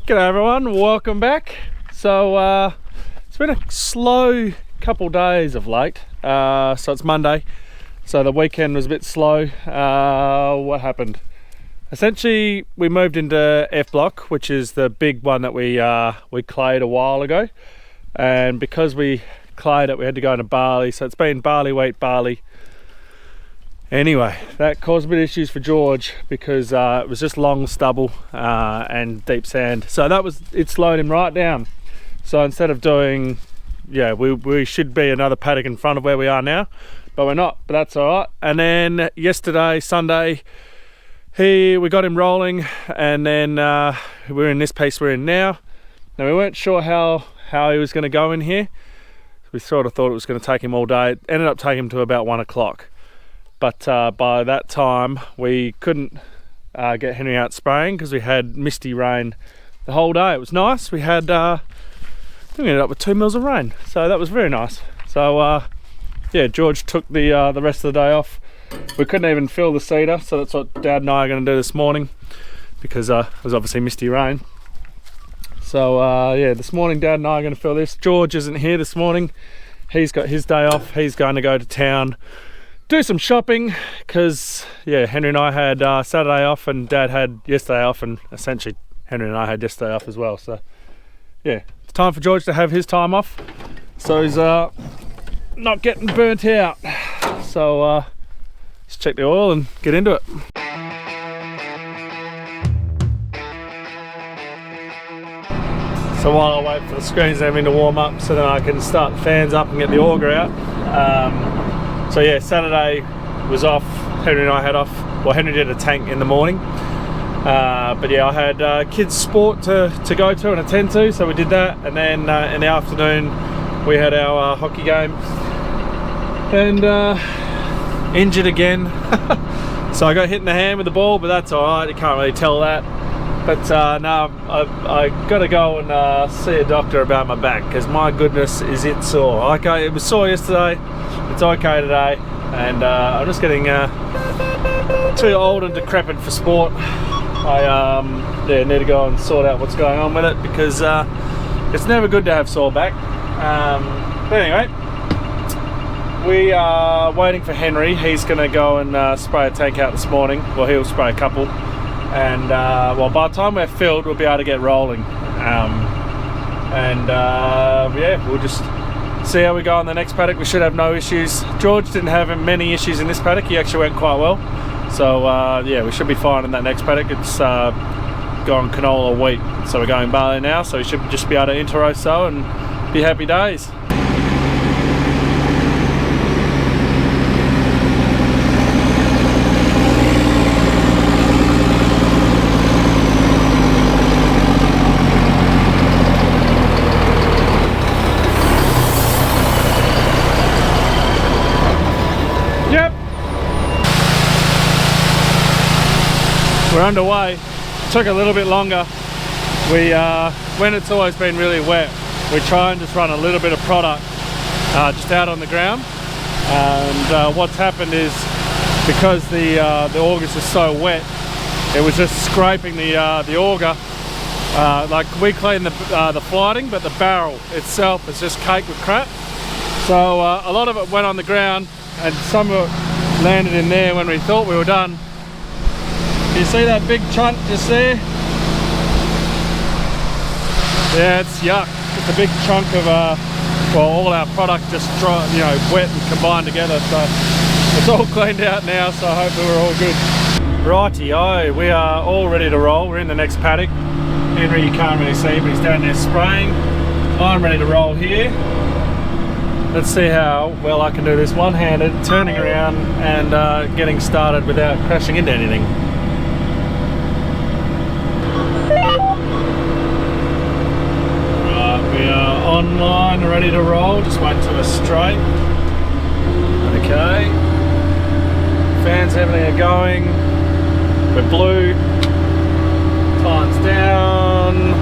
G'day everyone, welcome back. So it's been a slow couple days of late. So it's Monday, so the weekend was a bit slow. What happened? Essentially, we moved into F block, which is the big one that we clayed a while ago. And because we clayed it, we had to go into barley. So it's been barley, wheat, barley. Anyway, that caused a bit of issues for George because it was just long stubble and deep sand. So it slowed him right down. So instead of doing, we should be another paddock in front of where we are now, but we're not, but that's all right. And then yesterday, Sunday, we got him rolling, and then we're in this piece we're in now. Now we weren't sure how he was gonna go in here. We sort of thought it was gonna take him all day. It ended up taking him to about 1 o'clock. But by that time, we couldn't get Henry out spraying because we had misty rain the whole day. It was nice. We had, I think we ended up with 2 mils of rain. So that was very nice. So George took the rest of the day off. We couldn't even fill the seeder. So that's what Dad and I are going to do this morning because it was obviously misty rain. So this morning Dad and I are going to fill this. George isn't here this morning. He's got his day off. He's going to go to town, do some shopping, because Henry and I had Saturday off and Dad had yesterday off, and essentially Henry and I had yesterday off as well. So it's time for George to have his time off, so he's not getting burnt out. So let's check the oil and get into it. So while I wait for the screens and everything to warm up so then I can start the fans up and get the auger out. Saturday was off. Henry and I had off. Well, Henry did a tank in the morning. I had kids' sport to go to and attend to, so we did that. And then in the afternoon, we had our hockey game. And injured again. So I got hit in the hand with the ball, but that's all right. You can't really tell that. But I got to go and see a doctor about my back because my goodness, is it sore. Okay, it was sore yesterday. It's okay today, and I'm just getting too old and decrepit for sport. I need to go and sort out what's going on with it because it's never good to have sore back. But anyway, we are waiting for Henry. He's going to go and spray a tank out this morning. Well, he'll spray a couple, and by the time we're filled, we'll be able to get rolling. We'll just see how we go on the next paddock. We should have no issues. George didn't have many issues in this paddock. He actually went quite well. So we should be fine in that next paddock. It's gone canola wheat. So we're going barley now. So we should just be able to interrow sow and be happy days. We're underway. Took a little bit longer. When it's always been really wet, we try and just run a little bit of product just out on the ground. And what's happened is because the augers are so wet, it was just scraping the auger. Like we clean the flighting, but the barrel itself is just caked with crap. So a lot of it went on the ground, and some of it landed in there when we thought we were done. You see that big chunk just there? Yeah, it's yuck. It's a big chunk of all our product just wet and combined together. So it's all cleaned out now. So hopefully we're all good. Righty-o, we are all ready to roll. We're in the next paddock. Henry you can't really see, but he's down there spraying. I'm ready to roll here. Let's see how well I can do this one-handed, turning around and getting started without crashing into anything. Online, ready to roll. Just wait till we're straight. Okay. Fans, everything are going. We're blue. Time's down.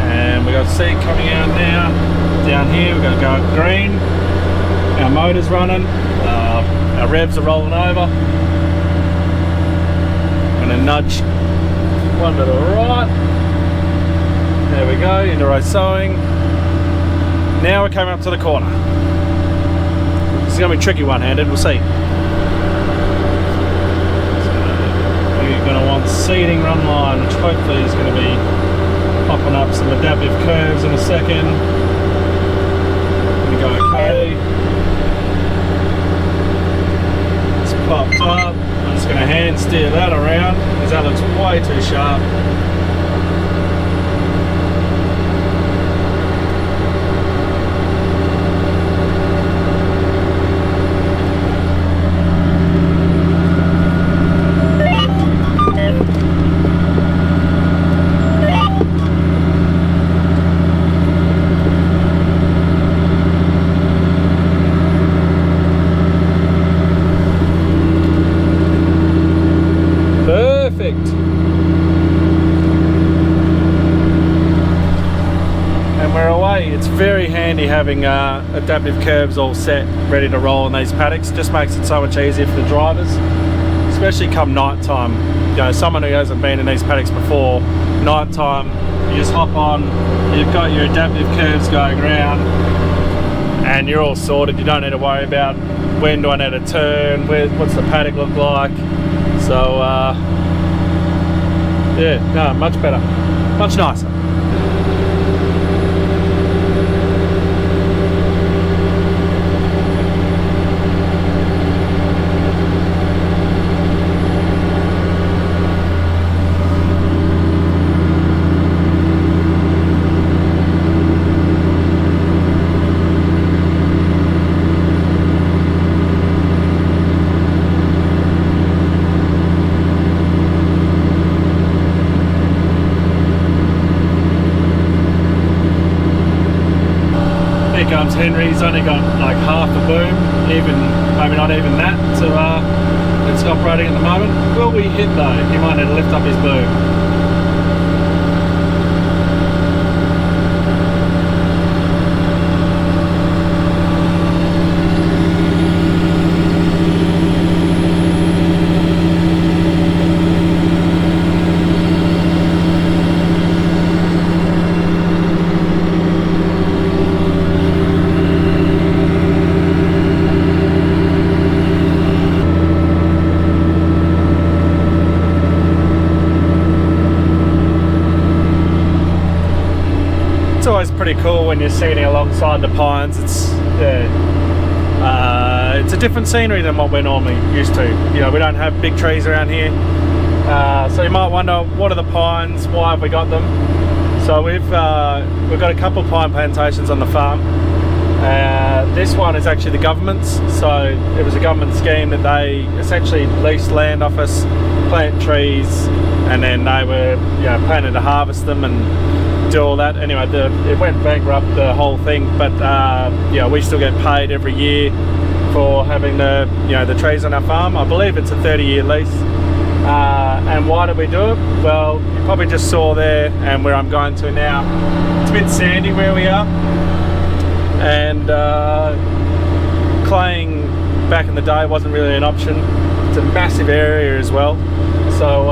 And we got C coming out now. Down here, we're going to go green. Our motor's running. Our revs are rolling over. I'm going to nudge one to the right. There we go, into row sowing. Now we're coming up to the corner. This is going to be a tricky one-handed, we'll see. So we're going to want seeding run line, which hopefully is going to be popping up some adaptive curves in a second. We go okay. It's popped up. I'm just going to hand steer that around because that looks way too sharp. Very handy having adaptive curves all set, ready to roll in these paddocks. Just makes it so much easier for the drivers, especially come night time. You know, someone who hasn't been in these paddocks before, night time, you just hop on, you've got your adaptive curves going around, and you're all sorted. You don't need to worry about when do I need to turn, what's the paddock look like. So yeah, no, much better, much nicer. Comes Henry's only got like half a boom, maybe not even that, so it's operating at the moment. Will we hit though? He might need to lift up his boom. Always pretty cool when you're seating alongside the pines. It's it's a different scenery than what we're normally used to. You know, we don't have big trees around here, so you might wonder, what are the pines, why have we got them? So we've got a couple of pine plantations on the farm. This one is actually the government's, so it was a government scheme that they essentially leased land off us, plant trees, and then they were, you know, planning to harvest them and do all that. Anyway, it went bankrupt, the whole thing, but yeah, we still get paid every year for having the trees on our farm. I believe it's a 30-year lease. And why did we do it? Well, you probably just saw there, and where I'm going to now, it's a bit sandy where we are, and claying back in the day wasn't really an option. It's a massive area as well. So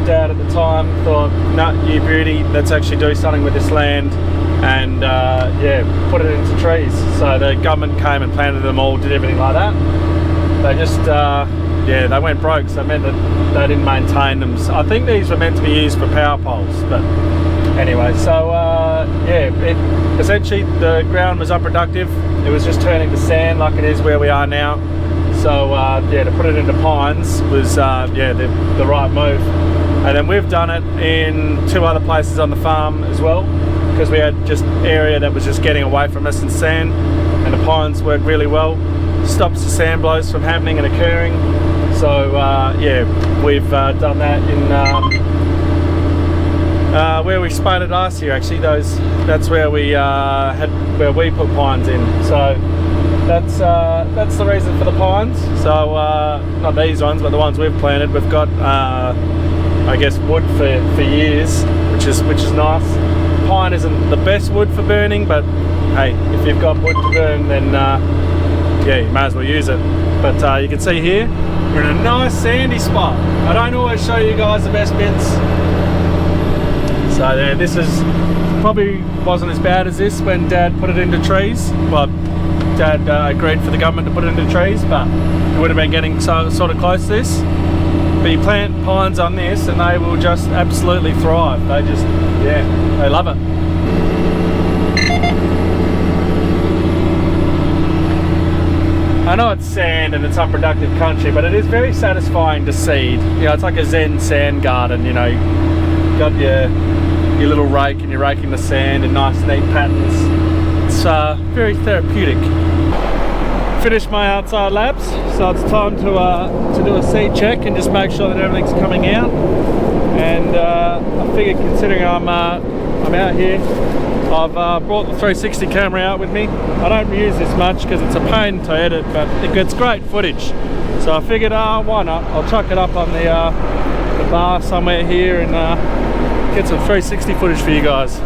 Dad at the time thought, no, you beauty, let's actually do something with this land, and yeah, put it into trees. So the government came and planted them all, did everything like that. They just, yeah, they went broke, so it meant that they didn't maintain them. So I think these were meant to be used for power poles, but anyway, so yeah, essentially the ground was unproductive. It was just turning to sand like it is where we are now. So yeah, to put it into pines was yeah, the right move. And then we've done it in 2 other places on the farm as well, because we had just area that was just getting away from us in sand, and the pines work really well, stops the sand blows from happening and occurring. So yeah, we've done that in where we spaded last year. Actually, that's where we we put pines in. So that's the reason for the pines. So not these ones, but the ones we've planted. We've got I guess wood for years, which is nice. Pine isn't the best wood for burning, but hey, if you've got wood to burn, then yeah, you may as well use it. But you can see here, we're in a nice sandy spot. I don't always show you guys the best bits, So yeah, this is probably wasn't as bad as this when Dad put it into trees. Well, Dad agreed for the government to put it into trees, but it would have been getting sort of close to this. But you plant pines on this and they will just absolutely thrive. They just, yeah, they love it. I know it's sand and it's unproductive country, but it is very satisfying to seed. You know, it's like a Zen sand garden, you know. You've got your little rake and you're raking the sand in nice neat patterns. It's very therapeutic. Finished my outside laps, so it's time to do a seed check and just make sure that everything's coming out. And I figured, considering I'm out here, I've brought the 360 camera out with me. I don't use this much because it's a pain to edit, but it gets great footage. So I figured, why not? I'll chuck it up on the bar somewhere here and get some 360 footage for you guys.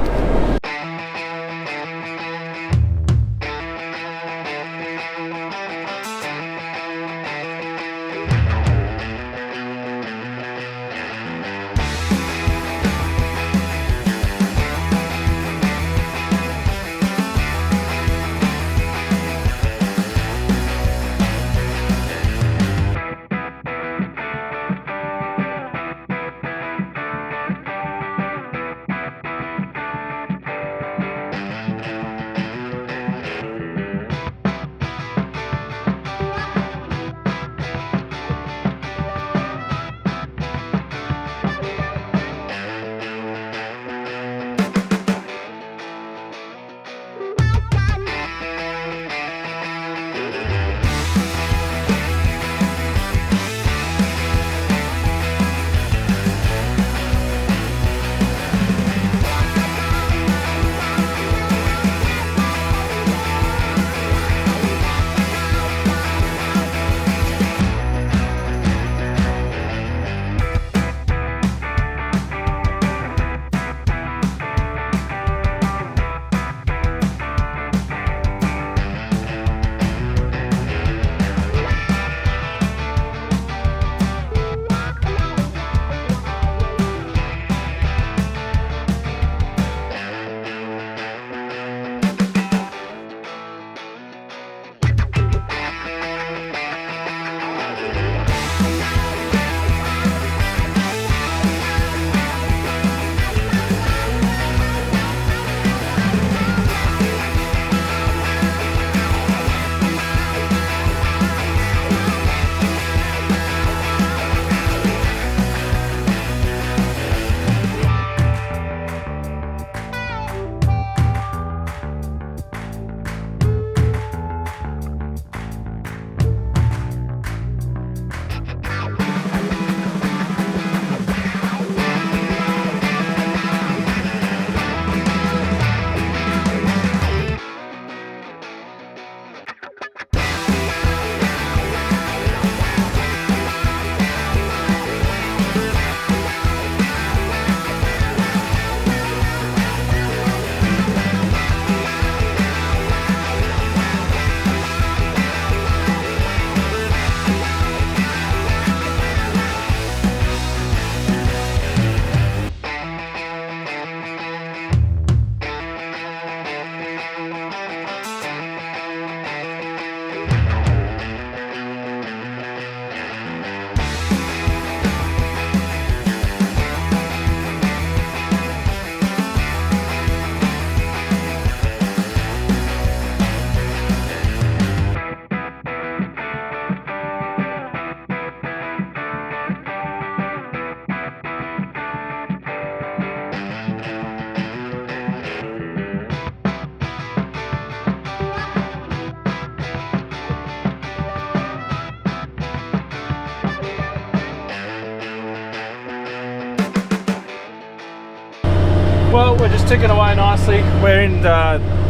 Well, we're just ticking away nicely. We're in,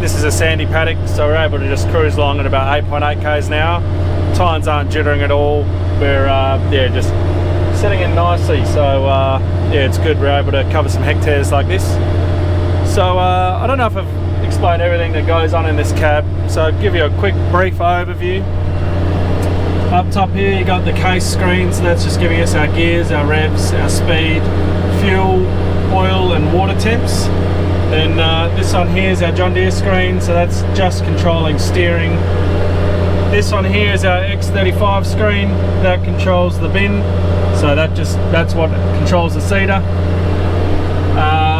this is a sandy paddock, so we're able to just cruise along at about 8.8 k's an hour. Tines aren't jittering at all. We're yeah, just setting in nicely. So yeah, it's good. We're able to cover some hectares like this. So I don't know if I've explained everything that goes on in this cab. So I'll give you a quick brief overview. Up top here you got the case screen, so that's just giving us our gears, our revs, our speed, fuel, oil and water temp. This one here is our John Deere screen, so that's just controlling steering. This one here is our X35 screen, that controls the bin, so that's what controls the seeder.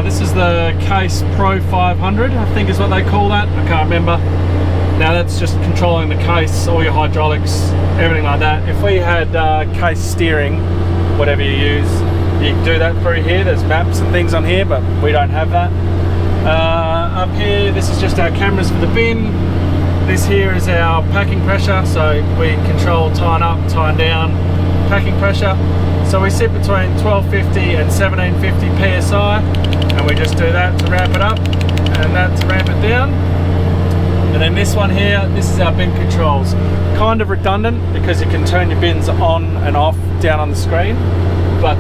This is the Case Pro 500, I think is what they call that, I can't remember. Now that's just controlling the case, all your hydraulics, everything like that. If we had case steering, whatever you use, you can do that through here. There's maps and things on here, but we don't have that. Up here, this is just our cameras for the bin. This here is our packing pressure, so we control tying up, tying down, packing pressure. So we sit between 1250 and 1750 PSI, and we just do that to ramp it up, and that to ramp it down. And then this one here, this is our bin controls. Kind of redundant because you can turn your bins on and off down on the screen, but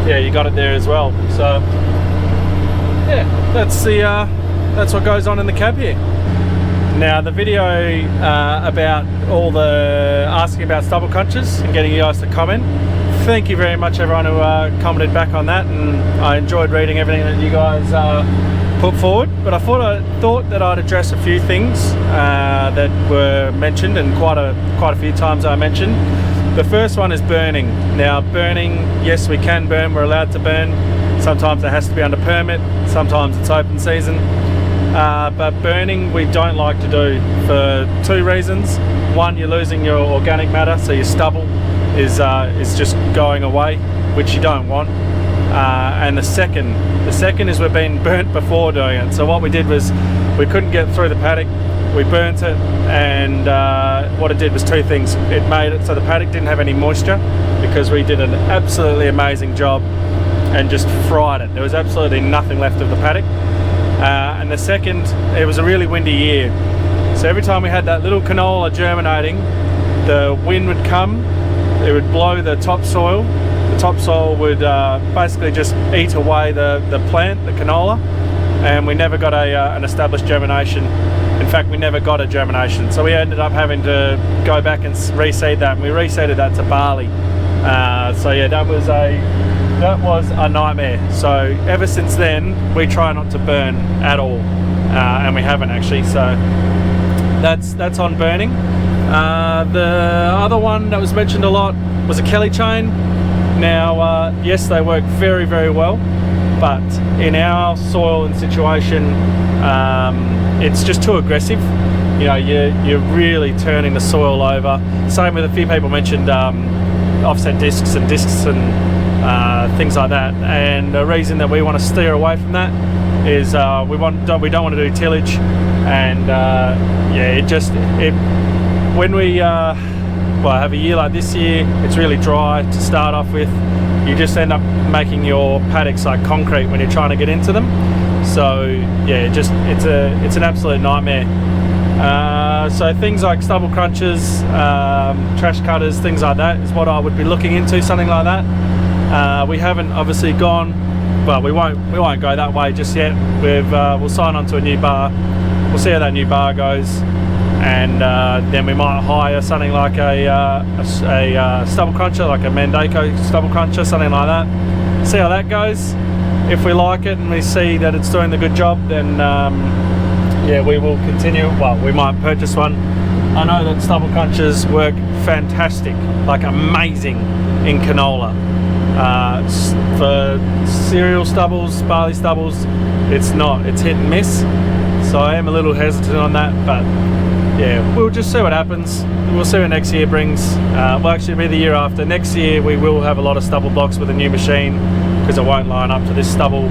yeah, you got it there as well. So yeah, that's what goes on in the cab here. Now the video about all the asking about stubble crunches and getting you guys to comment. Thank you very much everyone who commented back on that, and I enjoyed reading everything that you guys put forward. But I thought that I'd address a few things that were mentioned, and quite a few times I mentioned. The first one is burning. Now burning, yes we can burn, we're allowed to burn. Sometimes it has to be under permit, sometimes it's open season. But burning we don't like to do for two reasons. One, you're losing your organic matter, so your stubble is just going away, which you don't want. And the second is we've been burnt before doing it. So what we did was we couldn't get through the paddock, we burnt it, and what it did was two things. It made it so the paddock didn't have any moisture because we did an absolutely amazing job and just fried it. There was absolutely nothing left of the paddock. And the second, it was a really windy year. So every time we had that little canola germinating, the wind would come, it would blow the topsoil. The topsoil would basically just eat away the plant, the canola, and we never got an established germination. In fact, we never got a germination. So we ended up having to go back and reseed that, and we reseeded that to barley. So yeah, that was a nightmare. So ever since then, we try not to burn at all, and we haven't actually. So that's on burning. The other one that was mentioned a lot was a Kelly chain. Now, yes, they work very, very well, but in our soil and situation, it's just too aggressive. You know, you're really turning the soil over. Same with a few people mentioned offset discs and things like that. And the reason that we want to steer away from that is we don't want to do tillage, and yeah, when we have a year like this year, it's really dry to start off with. You just end up making your paddocks like concrete when you're trying to get into them. So yeah, it's an absolute nightmare. So things like stubble crunchers, trash cutters, things like that is what I would be looking into, something like that. We haven't obviously gone, well, we won't go that way just yet. We'll sign on to a new bar. We'll see how that new bar goes, and then we might hire something like a stubble cruncher, like a Mandaco stubble cruncher, something like that. See how that goes. If we like it and we see that it's doing the good job, then yeah, we will continue. Well, we might purchase one. I know that stubble crunchers work fantastic, like amazing in canola. For cereal stubbles, barley stubbles, it's hit and miss. So I am a little hesitant on that, but yeah, we'll just see what happens. We'll see what next year brings. Well, actually it'll be the year after. Next year we will have a lot of stubble blocks with a new machine, because it won't line up to this stubble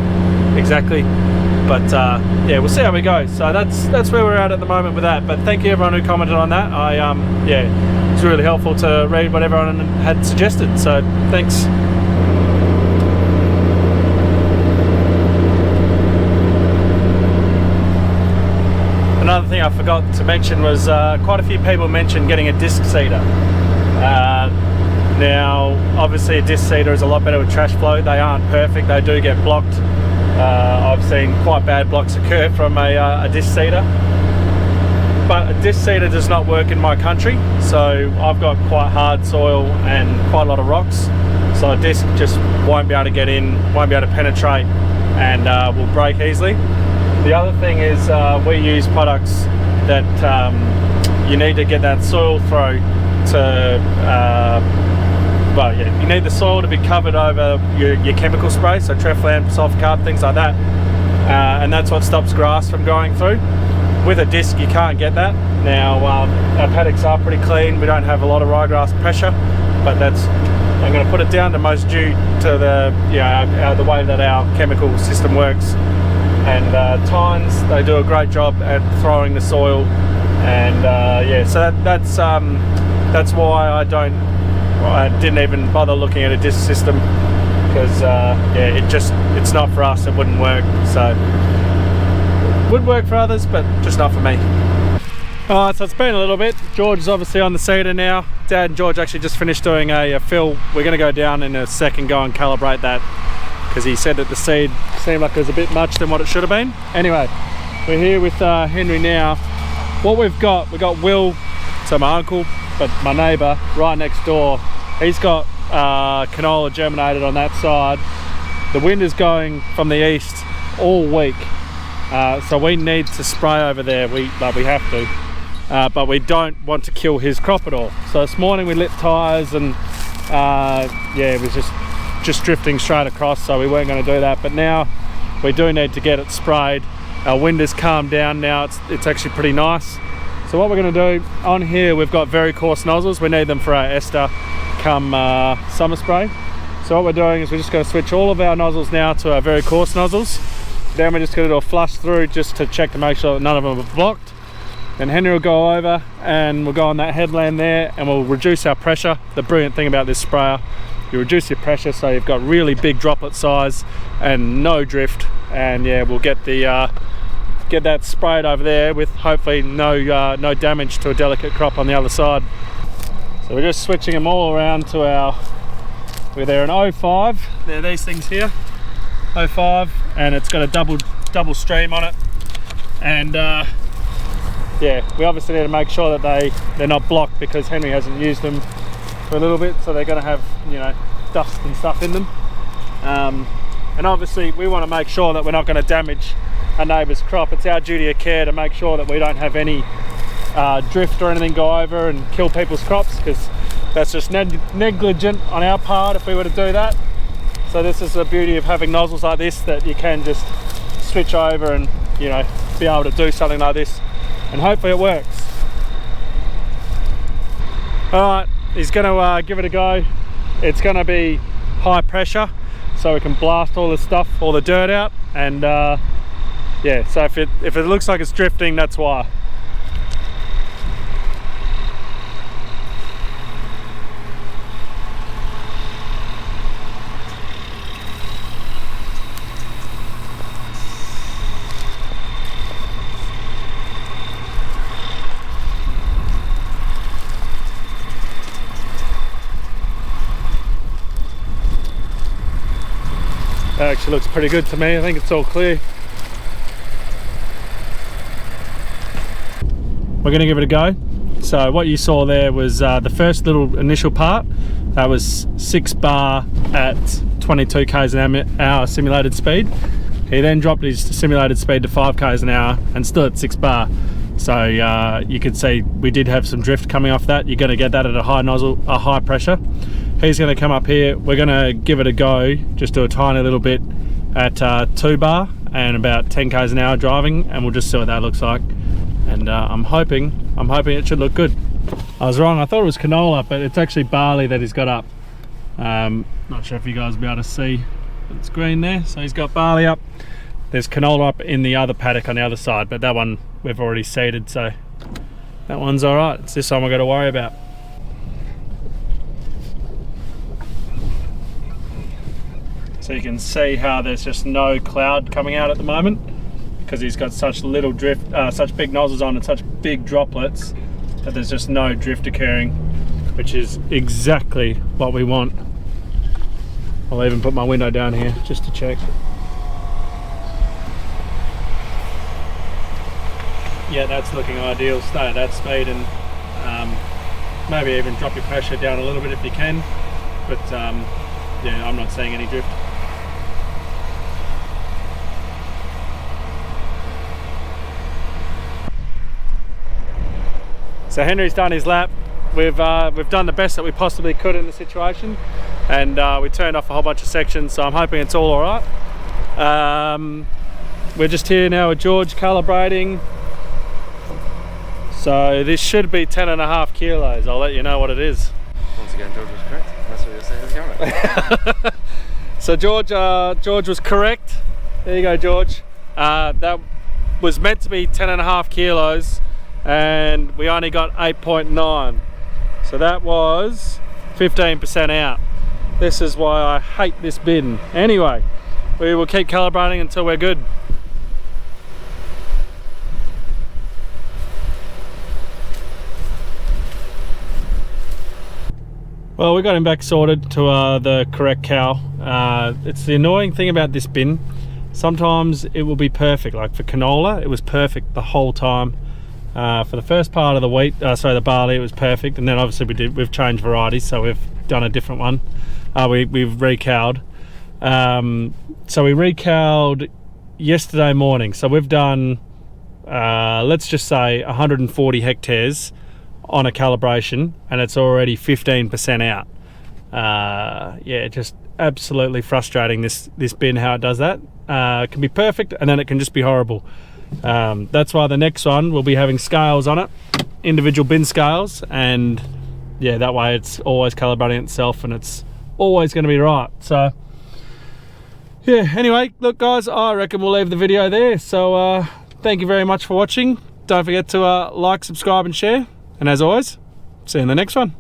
exactly. But yeah, we'll see how we go. So that's where we're at the moment with that. But thank you everyone who commented on that. Yeah, it's really helpful to read what everyone had suggested. So thanks. Another thing I forgot to mention was quite a few people mentioned getting a disc seeder. Now, obviously a disc seeder is a lot better with trash flow. They aren't perfect, they do get blocked. I've seen quite bad blocks occur from a disc seeder. But a disc seeder does not work in my country, so I've got quite hard soil and quite a lot of rocks. So a disc just won't be able to get in, won't be able to penetrate, and will break easily. The other thing is we use products that you need to get that soil through to, well, yeah, you need the soil to be covered over your chemical spray, so Treflan, sulfur, things like that, and that's what stops grass from going through. With a disc you can't get that. Now our paddocks are pretty clean, we don't have a lot of ryegrass pressure, but that's, I'm going to put it down to most due to the way that our chemical system works. And tines, they do a great job at throwing the soil, and yeah, so that's why I didn't even bother looking at a disc system, because yeah, it's not for us, it wouldn't work. So would work for others, but just not for me. Alright, so it's been a little bit. George is obviously on the seeder now. Dad and George actually just finished doing a fill. We're going to go down in a second, go and calibrate that, because he said that the seed seemed like it was a bit much than what it should have been. Anyway, we're here with Henry now. What we've got Will, so my uncle, but my neighbour right next door. He's got canola germinated on that side. The wind is going from the east all week, so we need to spray over there. We have to, but we don't want to kill his crop at all. So this morning we lit tyres, and yeah, it was just drifting straight across, so we weren't going to do that. But now we do need to get it sprayed. Our wind has calmed down now, it's actually pretty nice. So what we're going to do on here, we've got very coarse nozzles. We need them for our ester come summer spray. So what we're doing is we're just going to switch all of our nozzles now to our very coarse nozzles. Then we're just going to do a flush through just to check to make sure that none of them are blocked. Then Henry will go over and we'll go on that headland there, and we'll reduce our pressure. The brilliant thing about this sprayer, you reduce your pressure so you've got really big droplet size and no drift. And yeah, we'll get that sprayed over there with hopefully no damage to a delicate crop on the other side. So we're just switching them all around to they're an 05. They're these things here, 05, and it's got a double stream on it. And yeah, we obviously need to make sure that they're not blocked, because Henry hasn't used them for a little bit, so they're going to have, you know, dust and stuff in them. And obviously we want to make sure that we're not going to damage a neighbour's crop. It's our duty of care to make sure that we don't have any drift or anything go over and kill people's crops, because that's just negligent on our part if we were to do that. So this is the beauty of having nozzles like this, that you can just switch over and, you know, be able to do something like this, and hopefully it works. Alright, he's going to give it a go. It's going to be high pressure, so we can blast all the stuff, all the dirt out. And yeah, so if it looks like it's drifting, that's why. That actually looks pretty good to me. I think it's all clear. We're going to give it a go. So what you saw there was the first little initial part. That was 6 bar at 22 k's an hour simulated speed. He then dropped his simulated speed to 5 k's an hour and still at 6 bar. So you could see we did have some drift coming off that. You're going to get that at a high nozzle, a high pressure. He's going to come up here. We're going to give it a go, just do a tiny little bit at 2 bar and about 10 k's an hour driving, and we'll just see what that looks like. And I'm hoping it should look good. I was wrong, I thought it was canola, but it's actually barley that he's got up. Not sure if you guys will be able to see, but it's green there. So he's got barley up. There's canola up in the other paddock on the other side, but that one we've already seeded, so that one's all right. It's this one we've got to worry about. So you can see how there's just no cloud coming out at the moment, because he's got such little drift, such big nozzles on and such big droplets, that there's just no drift occurring, which is exactly what we want. I'll even put my window down here just to check. Yeah, that's looking ideal. Stay at that speed, and maybe even drop your pressure down a little bit if you can, but yeah, I'm not seeing any drift. So Henry's done his lap. We've done the best that we possibly could in the situation, and we turned off a whole bunch of sections, so I'm hoping it's all right. We're just here now with George calibrating. So this should be 10.5 kilos. I'll let you know what it is. Once again, George was correct. That's what you'll say to the camera. So George was correct. There you go, George. That was meant to be 10.5 kilos, and we only got 8.9. So that was 15% out. This is why I hate this bin. Anyway, we will keep calibrating until we're good. Well, we got him back sorted to the correct cow. It's the annoying thing about this bin. Sometimes it will be perfect. Like for canola, it was perfect the whole time. For the first part of the wheat, the barley, it was perfect. And then obviously we've changed varieties, so we've done a different one. We've recowed. So we recowed yesterday morning. So we've done, let's just say 140 hectares on a calibration, and it's already 15% out. Yeah, just absolutely frustrating, this bin, how it does that. It can be perfect and then it can just be horrible. That's why the next one will be having scales on it, individual bin scales, and yeah, that way it's always calibrating itself and it's always going to be right. So yeah, anyway, look guys, I reckon we'll leave the video there. So thank you very much for watching. Don't forget to like, subscribe and share. And as always, see you in the next one.